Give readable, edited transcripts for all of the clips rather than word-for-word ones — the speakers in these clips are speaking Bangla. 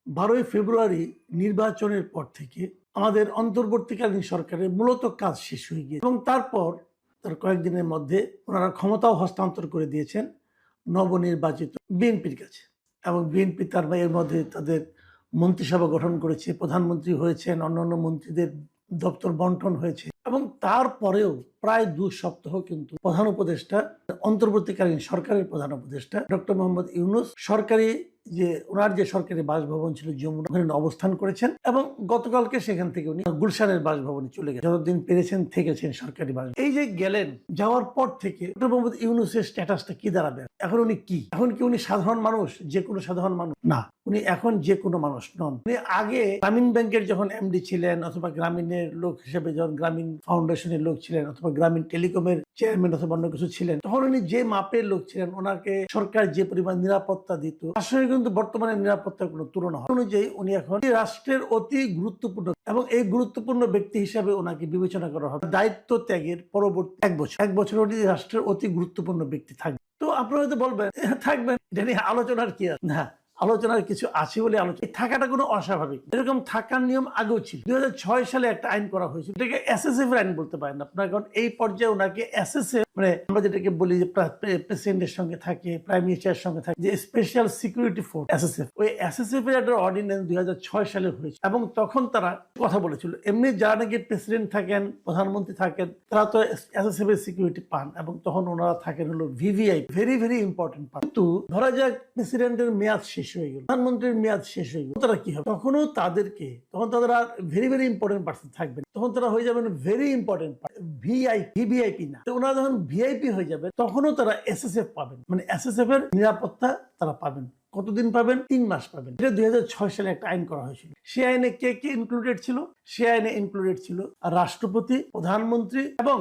12ই ফেব্রুয়ারি নির্বাচনের পর থেকে আমাদের অন্তর্বর্তীকালীন সরকারের মূলত কাজ শেষ হয়ে গিয়েছে এবং তারপর তার কয়েকদিনের মধ্যে ওনারা ক্ষমতাও হস্তান্তর করে দিয়েছেন নবনির্বাচিত বিএনপির কাছে। এবং বিএনপি তার এর মধ্যে তাদের মন্ত্রিসভা গঠন করেছে, প্রধানমন্ত্রী হয়েছেন, অন্যান্য মন্ত্রীদের দপ্তর বন্টন হয়েছে এবং তারপরেও প্রায় 2 সপ্তাহ কিন্তু প্রধান উপদেষ্টা, অন্তর্বর্তীকালীন সরকারের প্রধান উপদেষ্টা ডক্টর মোহাম্মদ ইউনূস ওনার যে সরকারি বাসভবন ছিল যমুনা, ওখানে অবস্থান করেছেন এবং গতকালকে সেখান থেকে উনি গুলশানের বাসভবনে চলে গেছেন। যতদিন পেরেছেন থেকেছেন সরকারি বাস। এই যে গেলেন, যাওয়ার পর থেকে ডক্টর মোহাম্মদ ইউনূসের স্ট্যাটাসটা কি দাঁড়াবে? এখন উনি কি? এখন কি উনি সাধারণ মানুষ, যে কোনো সাধারণ মানুষ? না, উনি এখন যে কোনো মানুষ নন। উনি আগে গ্রামীণ ব্যাংকের যখন এমডি ছিলেন, অথবা গ্রামীণের লোক হিসেবে যখন গ্রামীণ ফাউন্ডেশনের লোক ছিলেন, অথবা গ্রামীণ টেলিকমের চেয়ারম্যান অথবা অন্য কিছু ছিলেন, তখন উনি যে মাপের লোক ছিলেন, ওনাকে সরকার যে পরিমাণ নিরাপত্তা দিত, তার সঙ্গে কিন্তু বর্তমানে নিরাপত্তার কোনো তুলনা হয় অনুযায়ী উনি এখন রাষ্ট্রের অতি গুরুত্বপূর্ণ এবং এই গুরুত্বপূর্ণ ব্যক্তি হিসাবে ওনাকে বিবেচনা করা হবে। দায়িত্ব ত্যাগের পরবর্তী এক বছর উনি রাষ্ট্রের অতি গুরুত্বপূর্ণ ব্যক্তি থাকবে। তো আপনারা হয়তো বলবেন থাকবেন, এটা নিয়ে আলোচনার কি আছে? না, আলোচনার কিছু আছে বলে আলোচনা, থাকাটা কোনো অস্বাভাবিক। এরকম থাকার নিয়ম আগেও ছিল। 2006 সালে একটা আইন করা হয়েছিল, এটাকে এসএসএফ আইন বলতে পারেন আপনার। কারণ এই পর্যায়ে ওনাকে এসএসএফ, মানে আমরা যেটাকে বলি যে প্রেসিডেন্টের সঙ্গে থাকে, প্রাইম মিনিস্টারের সঙ্গে থাকে, যে স্পেশাল সিকিউরিটি ফোর্স এসএসএফ, ওই এসএসএফ এর একটা অর্ডিন্যান্স 2006 সালে হয়েছে এবং তখন তারা কথা বলেছিল এমনি যারা নাকি প্রেসিডেন্ট থাকেন, প্রধানমন্ত্রী থাকেন, তারা তো এসএসএফ এর সিকিউরিটি পান এবং তখন ওনারা থাকেন হলো ভিভিআই, ভেরি ভেরি ইম্পর্টেন্ট পান। কিন্তু ধরা যাক প্রেসিডেন্টের মেয়াদ শেষ হয়ে গেল, প্রধানমন্ত্রীর মেয়াদ শেষ হয়ে গেল, তারা কি হবে? তখন তাদের are very very important person থাকবেন, তখন তারা হয়ে যাবেন ভেরি ইম্পর্টেন্ট ভিভিআইপি না। তো ওনারা যখন ভিআইপি হয়ে যাবে তখনও তারা এসএসএফ পাবেন, মানে এসএসএফ এর নিরাপত্তা তারা পাবেন। কতদিন পাবেন? 3 মাস পাবেন। এটা 2006 সালে একটা আইন করা হয়েছিল। সেই আইনে কে কে ইনক্লুডেড ছিল? সেই আইনে ইনক্লুডেড ছিল রাষ্ট্রপতি, প্রধানমন্ত্রী এবং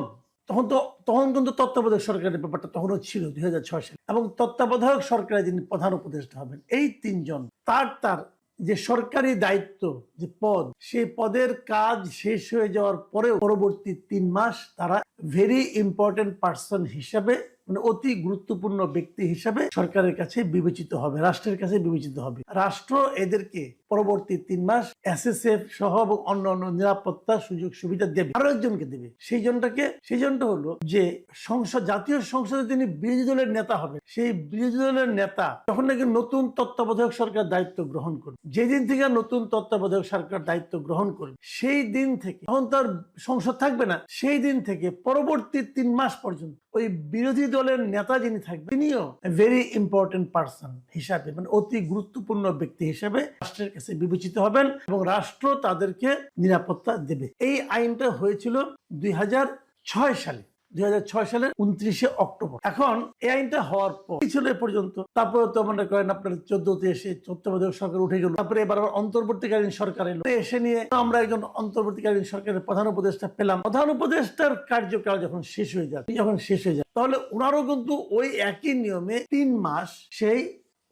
তখন কিন্তু তত্ত্বাবধায়ক সরকারের ব্যাপারটা তখনও ছিল 2006 সালে, এবং তত্ত্বাবধায়ক সরকারের যিনি প্রধান উপদেষ্টা হবেন, এই 3 জন তার যে সরকারি দায়িত্ব, যে পদ, সেই পদের কাজ শেষ হয়ে যাওয়ার পরেও পরবর্তী 3 মাস তারা ভেরি ইম্পর্টেন্ট পার্সন হিসাবে, মানে অতি গুরুত্বপূর্ণ ব্যক্তি হিসাবে সরকারের কাছে বিবেচিত হবে, রাষ্ট্রের কাছে বিবেচিত হবে। রাষ্ট্র এদেরকে পরবর্তী 3 মাস এসএসএফ সহ এবং অন্যান্য নিরাপত্তা সুযোগ সুবিধা দেবে। আরো একজনকে দেবে। সেই জনটা হলো যে জাতীয় সংসদে তিনি বিরোধী দলের নেতা হবে। সেই বিরোধী দলের নেতা যখন নাকি নতুন তত্ত্বাবধায়ক সরকার দায়িত্ব গ্রহণ করবে, যেদিন থেকে নতুন তত্ত্বাবধায়ক সরকার দায়িত্ব গ্রহণ করবে, সেই দিন থেকে, তখন তার সংসদ থাকবে না, সেই দিন থেকে পরবর্তী 3 মাস পর্যন্ত ওই বিরোধী দলের নেতা যিনি থাকবেন, তিনিও ভেরি ইম্পর্টেন্ট পার্সন হিসাবে, মানে অতি গুরুত্বপূর্ণ ব্যক্তি হিসাবে রাষ্ট্রের কাছে বিবেচিত হবেন এবং রাষ্ট্র তাদেরকে নিরাপত্তা দেবে। এই আইনটা হয়েছিল 2006 সালে, 2006 সালের 29শে অক্টোবর। এখন এই আইনটা হওয়ার পর ছিল এ পর্যন্ত, তারপরে তো মনে করেন আপনার 14তে এসে তত্ত্বাবধায়ক সরকার উঠে গেল, তারপরে এবার অন্তর্বর্তীকালীন সরকার এলো, এসে নিয়ে আমরা একজন অন্তর্বর্তীকালীন সরকারের প্রধান উপদেষ্টা পেলাম। প্রধান উপদেষ্টার কার্যকাল যখন শেষ হয়ে যায়, তাহলে ওনারও কিন্তু ওই একই নিয়মে 3 মাস সেই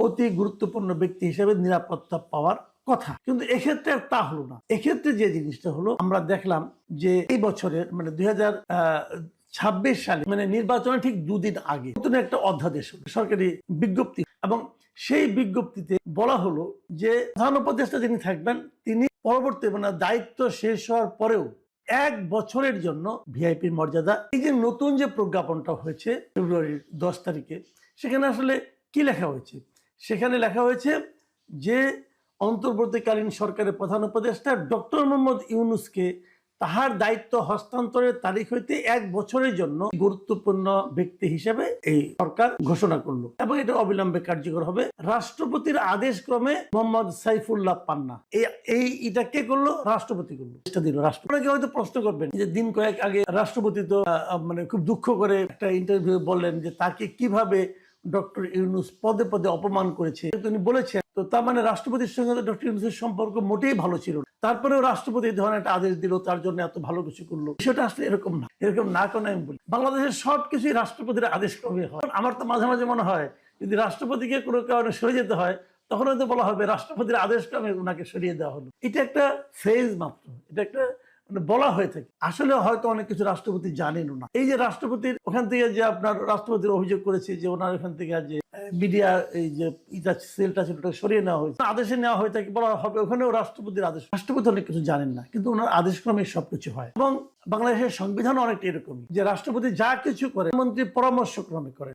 অতি গুরুত্বপূর্ণ ব্যক্তি হিসেবে নিরাপত্তা পাওয়ার কথা। কিন্তু এক্ষেত্রে তা হলো না। এক্ষেত্রে যে জিনিসটা হলো, আমরা দেখলাম যে এই বছরের, মানে 2026 সালে, মানে নির্বাচনের ঠিক 2 দিন আগে নতুন একটা অধ্যাদেশ হলো, সরকারি বিজ্ঞপ্তি, এবং সেই বিজ্ঞপ্তিতে বলা হলো যে প্রধান উপদেষ্টা যিনি থাকবেন, তিনি পরবর্তী, মানে দায়িত্ব শেষ হওয়ার পরেও 1 বছরের জন্য ভিআইপির মর্যাদা। এই যে নতুন যে প্রজ্ঞাপনটা হয়েছে ফেব্রুয়ারির 10 তারিখে, সেখানে আসলে কি লেখা হয়েছে? সেখানে লেখা হয়েছে যে অন্তর্বর্তীকালীন সরকারের প্রধান উপদেষ্টা ডক্টর মোহাম্মদ ইউনূসকে তাহার দায়িত্ব হস্তান্তরের তারিখ হইতে 1 বছরের জন্য গুরুত্বপূর্ণ ব্যক্তি হিসেবে এই সরকার ঘোষণা করলো এবং এটা অবিলম্বে কার্যকর হবে। রাষ্ট্রপতির আদেশ ক্রমে মোহাম্মদ সাইফুল্লাহ পান্না এটা কে করলো? রাষ্ট্রপতি করলো, দিল রাষ্ট্রপতি। হয়তো প্রশ্ন করবেন যে দিন কয়েক আগে রাষ্ট্রপতি তো মানে খুব দুঃখ করে একটা ইন্টারভিউ বললেন যে তাকে কিভাবে ডক্টর ইউনূস পদে পদে অপমান করেছে, তিনি বলেছেন। তো তার মানে রাষ্ট্রপতির সঙ্গে ডক্টর ইউনূসের সম্পর্ক মোটেই ভালো ছিল না, তারপরেও রাষ্ট্রপতি এই ধরনের একটা আদেশ দিল, তার জন্য এত ভালো কিছু করলো। সেটা আসলে এরকম না কেন আমি বলি, বাংলাদেশের সবকিছুই রাষ্ট্রপতির আদেশ ক্রমে হয়। আমার তো মাঝে মাঝে মনে হয় যদি রাষ্ট্রপতিকে কোনো কারণে সরে যেতে হয়, তখন হয়তো বলা হবে রাষ্ট্রপতির আদেশ ক্রমে ওনাকে সরিয়ে দেওয়া হলো। এটা একটা ফেজ মাত্র, এটা একটা মানে বলা হয়ে থাকে। আসলে হয়তো অনেক কিছু রাষ্ট্রপতি জানেনও না। এই যে রাষ্ট্রপতির ওখান থেকে যে আপনার রাষ্ট্রপতির অভিযোগ করেছে যে ওনার ওখান থেকে যে মিডিয়া এই যে ইটা সেলটা ছিল ওটা সরিয়ে নেওয়া হয়েছে, আদেশে নেওয়া হয়ে থাকে বলা হবে ওখানেও রাষ্ট্রপতির আদেশ। রাষ্ট্রপতি অনেক কিছু জানেন না, কিন্তু ওনার আদেশক্রমে সবকিছু হয়। এবং বাংলাদেশের সংবিধান অনেকটা এরকমই, যে রাষ্ট্রপতি যা কিছু করে মন্ত্রী পরামর্শক্রমে করে।